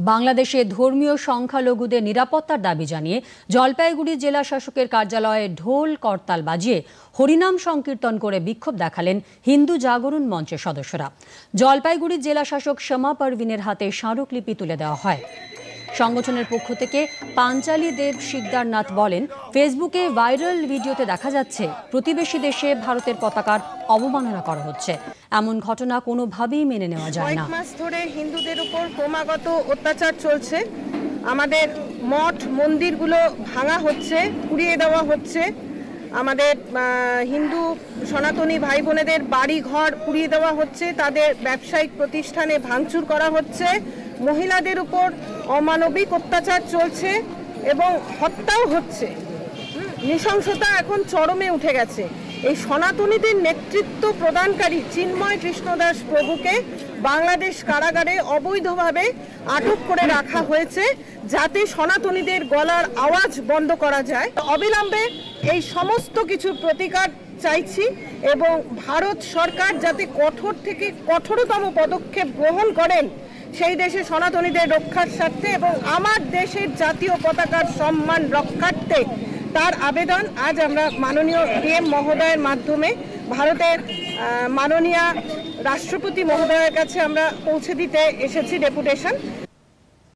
বাংলাদেশে ধর্মীয় সংখ্যালঘুদের নিরাপত্তার দাবি জানিয়ে জলপাইগুড়ি জেলা শাসকের কার্যালয়ে ঢোল করতাল বাজিয়ে হরিনাম সংকীর্তন করে বিক্ষোভ দেখালেন হিন্দু জাগরণ মঞ্চের সদস্যরা। জলপাইগুড়ি জেলা শাসক শমা পারভিনের হাতে স্মারকলিপি তুলে দেওয়া হয়। সংগঠনের পক্ষ থেকে পাঞ্চালী দেব শিকদারনাথ বলেন, ফেসবুকে ভাইরাল ভিডিওতে দেখা যাচ্ছে প্রতিবেশী দেশে ভারতের পতাকার অবমাননা করা হচ্ছে। এমন ঘটনা কোনোভাবেই মেনে নেওয়া যায় না। কয়েক মাস ধরে হিন্দুদের উপর ক্রমাগত অত্যাচার চলছে। আমাদের মঠ মন্দিরগুলো ভাঙা হচ্ছে, পুড়িয়ে দেওয়া হচ্ছে। আমাদের হিন্দু সনাতনী ভাই বোনেদের বাড়ি ঘর পুড়িয়ে দেওয়া হচ্ছে, তাদের ব্যবসায়িক প্রতিষ্ঠানে ভাঙচুর করা হচ্ছে, মহিলাদের উপর অমানবিক অত্যাচার চলছে এবং হত্যাও হচ্ছে। নৃশংসতা এখন চরমে উঠে গেছে। এই সনাতনীদের নেতৃত্ব প্রদানকারী চিন্ময় কৃষ্ণদাস প্রভুকে বাংলাদেশ কারাগারে অবৈধভাবে আটক করে রাখা হয়েছে, যাতে সনাতনীদের গলার আওয়াজ বন্ধ করা যায়। অবিলম্বে এই সমস্ত কিছুর প্রতিকার চাইছি এবং ভারত সরকার যাতে কঠোর থেকে কঠোরতম পদক্ষেপ গ্রহণ করেন সেই দেশে সনাতনীদের রক্ষার স্বার্থে এবং আমার দেশের জাতীয় পতাকার সম্মান রক্ষার্থে তার আবেদন আজ আমরা মাননীয় PM মহোদয়ের মাধ্যমে ভারতের মাননীয় রাষ্ট্রপতি মহোদয়ের কাছে আমরা পৌঁছে দিতে এসেছি ডেপুটেশন।